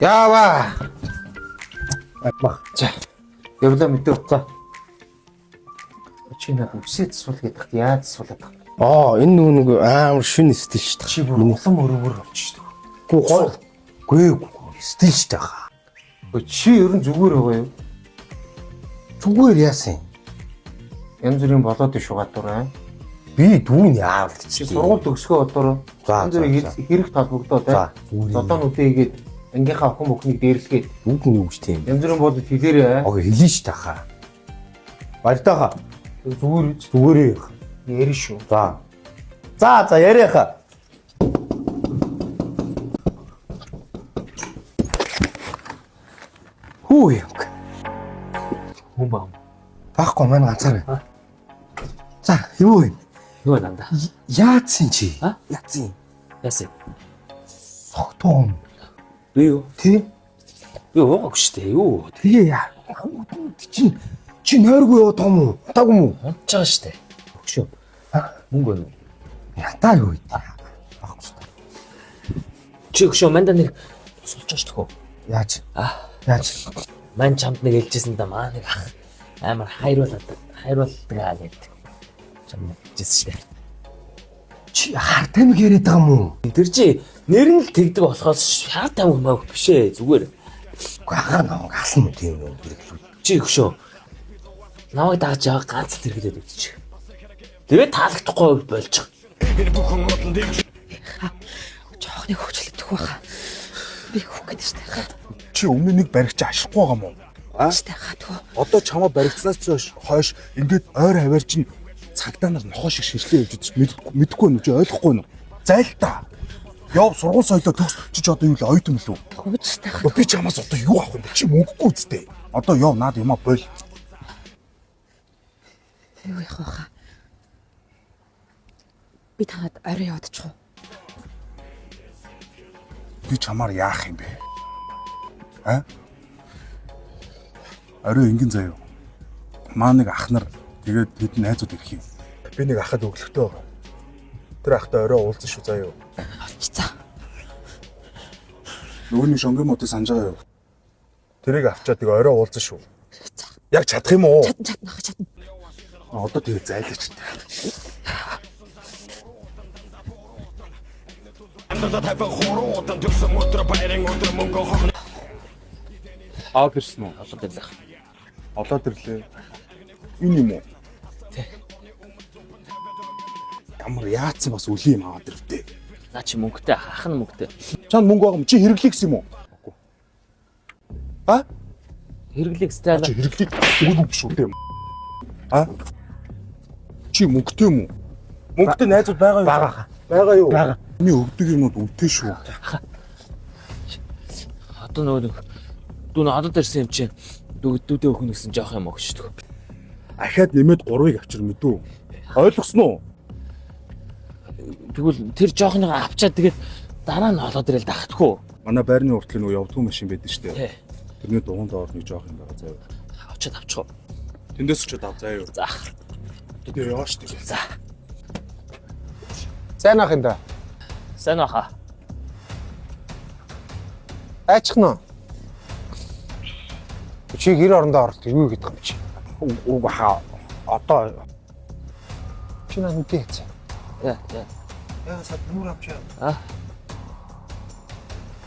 Яава. Мах. За. Явлаа мэдээ утаа. Чи надад үсэд сул гэдэг яаж суулаад байгаа. Энэ нэг амар шин стил шүү дээ. Чи бүр улам өрөөр болчих шүү дээ. Гүү стил шүү дээ. Чи ер нь зүгээр байгаа юу? Зүгээр яасан. Янз бүрийн болоод шугаатур аа. Би дүүний аав л чи сургууль төгсгөө одоороо янз бүрийн хэрэг толбогдоод аа. Зодоонуудыг хийгээд ангийнхаа охин бүхнийг дээрлэгээд бүгд нь юу гэж тийм. Янз бүрийн бодод хэлээрээ. Хэлнэ шүү дээ хаа. Баяртайгаа. Зүгээр ярина шүү. За яриаха. Хүү юм. Хүн баа. Баггүй маань ганцаар. За юу вэ? Юу вэ нанда? Яатсан чи? Яатсан. Яасан. Согтон. Би юу? Тий? Би уугаг штэ юу? Тэгээ яа. Чи нойргүй юу том уу? Таг юм уу? Унтж байгаа штэ. Өгшөө. Мөнгө байна уу? Ятаа юу вэ? Баггүй штэ. Чи өгшөө манда нэг суулж штэ хөө. Яаж? Ман чамд нэг хэлжсэн да маа нэг амар хайруулдаг аа гэдэг. Чам хэлжсэн штэ. Чи хар тамиг яриад байгаа юм уу? Тэр чи нэр нь л тэгдэг болохоос хар там юмаа бишээ зүгээр. Уу намайг ална тийм юм. Чи өгшөө. Намайг дааж байгаа ганц тэргэлээд үзчих. Тэгээд таалагдахгүй болж байгаа. Жоохны хөвчлөгдөх байхаа. Би хөөх гэдэг штэ. Чи өмнө нэг баригч ашихгүй байгаа мó? Штэ хатгүй. Одоо чамаа баригцнаас хойш ингээд ойр хаваар чинь цагдаа нар нохоо шиг шишлээ явж мэдэхгүй нү чи ойлгохгүй нү? Зайл та. Яв сургууль соёлоо төгс чи одоо юу л ойд юм лүү? Хөвчтэй. Би чамаас одоо юу авах юм бэ? Чи мөнгөгүй үстэй. Одоо яв наад юмаа бойл. Юу яах вэ? Би танад орой явуулчих уу? Би чамаар яах юм бэ? Орой ингэн заяа. Маа нэг ах нар тэгээд тэд найзууд ирэх юм. Би нэг ахад өглөхтэй байгаа. Тэр ахтай орой уулзсан шүү заяа. За. Нөгөөний шонгын мотыг санаж байгаа юу? Тэрийг авчаад тийг орой уулзсан шүү. Яг чадах юм уу? Чадна. Одоо тэгээ зайлаач. Ирсэн үү? Олоод ирлээ. Энэ юм уу? Тий. Ямар яатсан бас үли юм аваад ирэвтэй. Наа чи мөнгөтэй ах нь мөнгөтэй. Чанд мөнгө байгаа юм чи хэрэглэх гэсэн юм уу? Хэрэглэх стайл. Чи хэрэглэх үгүй биш үү юм? Чи мөнгөтэй юм уу? Мөнгөтэй найзууд байгаа юу? Байгаа юу? Миний өгдөг юмуд өвтэй шүү. Одоо нөгөө дүүн одод ирсэн юм чи дүүдээ өгнө гэсэн жоох юм өгчдөг. Ахаад нэмээд 3-ыг авчир мэдүү. Ойлгосон уу? Тэгвэл тэр жоохныг авчаад тэгээд дараа нь олоод ирэл дагтгүй. Манай байрны уртлын нөгөө явдгуу машин байдаг шүү дээ. Тий. Тэрний дугуйн доор нэг жоох юм байгаа заяа. Авчаад авчих. Тэндээс очиод ав заяа. За. Тэгээ яваа шүү дээ. За. Сайн ах энэ да. Сайн баха. Айчхна. Чи гэр орондоо оролт юу гэдэг юм чи? Уу хаа. Одоо чи надад үгүй яц. Яа. Яа сад нүр авчаа.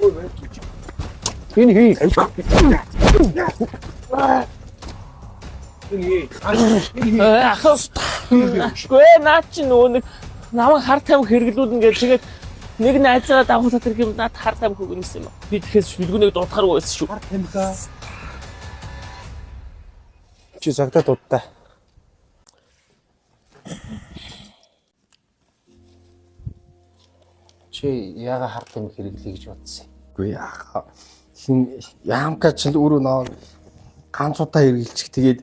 Ой байж. Энэ хий. Ахс. Гүй наа чи нөгөө нэг намайг хар тамхи хэрэглүүлнэ гэж тэгээд нэг найзгаа дагуулсан тэр юм наад хар тамхи өгнөсөн юм. Би тэгэхээр шүлгүнийг дуудахааргүй байсан шүү. Хар тамхи. Чи загтаа дуудаа. Чи яага хар тамхи хэрэглэе гэж бодсон юм? Үгүй яа. Яамка ч өөрөө нөө ганцуудаа хэрэгэлчих тэгээд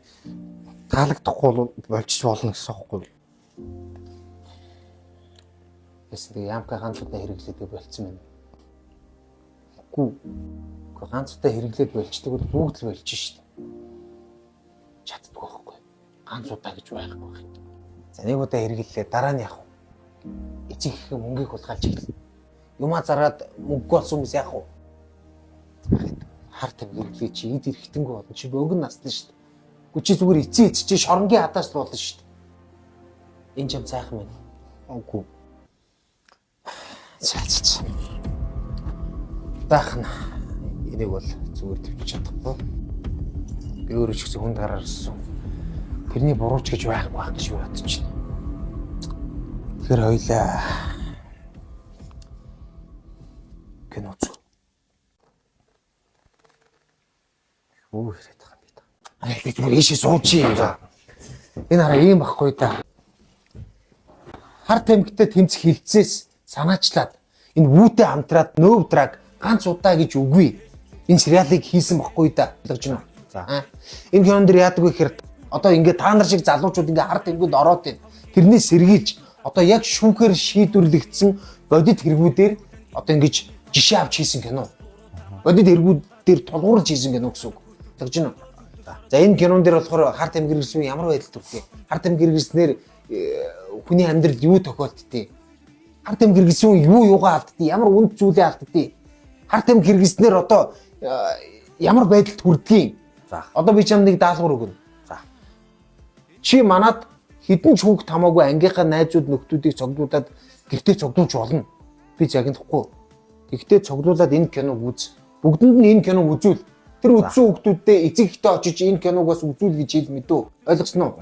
таалагдахгүй болчих болно гэсэн үг байхгүй юу? Эсвэл яамка ганцудаа хэрэглэдэг болцсон байна. Үгүй ганцудаа хэрэглээд болчдөг бол бүгд л болж шít. Чаддгүй байхгүй. Ганцудаа гэж байхгүй байх. За нэг удаа хэрэглэлээ дараа нь яах вэ? Эцэг их мөнгийг хулгайлж ирлээ. Юмаа зараад мөнгө болсон хүмүүс яах вэ? Хар тамхи хэрэглээ чи эд эрхтэнгүү болно. Чи бөнгөн настай шүү дээ. Гү чи зүгээр эцээ чи шоронгийн хадаас л болно шүү дээ. Энэ ч юм сайхан байна. Үгүй. За. Бахан. Энийг бол зүгээр төвч чадахгүй. Би өөрөө ч гэсэн хүнд гараар ирсэн. Тэрний бурууч гэж байхгүй байх гэж бодож байна. Тэгэхээр хоёлаа кино үзв. Юу яриад байгаа юм бэ та? Би зүгээр ийшээ суучих юм за. Энэ хараа ийм багхгүй да. Хар тамхитай тэмцэх хилцээс санаачлаад энэ вүүтэй хамтраад нөөвдраг ганц удаа гэж үгүй. Энэ сериалыг хийсэн баггүй да. Ойлгож байна. За. Энэ кинон дэр яадаг вэ гэхээр одоо ингээд та нар шиг залуучууд ингээд хар тамхинд ороод байна. Тэрнээс сэргийлж одоо яг шүүхээр шийдвэрлэгдсэн бодит хэрэгүүдээр одоо ингэж жишээ авч хийсэн кино. Бодит хэрэгүүдээр тулгуурлаж хийсэн кино гэсэн үг. Ойлгож байна. За энэ кинон дэр болохоор хар тамхи хэрэглэсэн ямар байдал төрдгийг. Хар тамхи хэрэглэснээр хүний амьдралд юу тохиолддгийг. Хар тамхи хэрэглэсэн юу юугаа алддгийг, ямар үнд зүйлээ алддгийг. Хар тамхи хэрэглэснээр одоо ямар байдалд хүрдгийг. За. Одоо би чам нэг даалгавар өгнө. За. Чи манад хідэн ч хүүхд хамаагүй ангийнхаа найзууд нөхдүүдийг цогдуулаад гэртээ цогдуулж болно. Би загнахгүй. Гэхдээ цогдуулаад энэ киног үз. Бүгдэнд нь энэ киног үзүүл. Тэр үзсэн хүүхдүүдтэй эцэг ихтэй очиж энэ киног бас үзүүл гэж хэл мэдөө. Ойлгосон уу?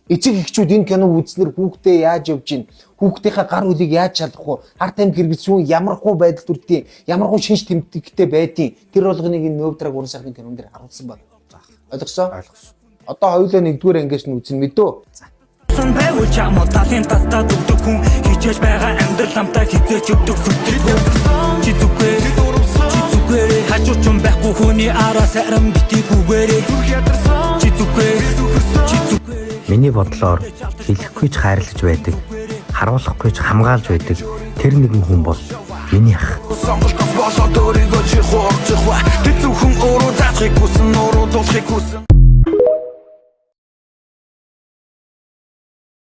Эцэг эхчүүд энэ киног үзнээр хүүхдээ яаж явж гин, хүүхдийнхаа гар хөлийг яаж шалгах вэ? Хар тамхи хэрэглэсэн ямар хуу байдал төрдгийг, ямар хуу шинж тэмдэгтэй байдгийг тэр болгоныг энэ нөөбдраг уран сайхны кинон дээр харуулсан байна. Ойлгосон? Ойлгосон. Одоо хоёулаа нэгдүгээр ангиас нь үзэн мэдөө. Сон байвал чамд талын тастад өгдөг хүн хичээж байгаа амьдрал амтаа хизээч өгдөг сүтдэг чи зүгээр хажууч юм байхгүй хүний араас арам битгийгээрээ чи зүгээр Миний бодлоор хэлэхгүйч хайрлаж байдаг, харуулахгүйч хамгаалж байдаг тэр нэгэн хүн бол миний ах. сонголтоос болоод өөрийгөө чи хуурчих ба тэд зөвхөн өөрөө заахыг хүсэн өөрөө дуулахыг хүсэн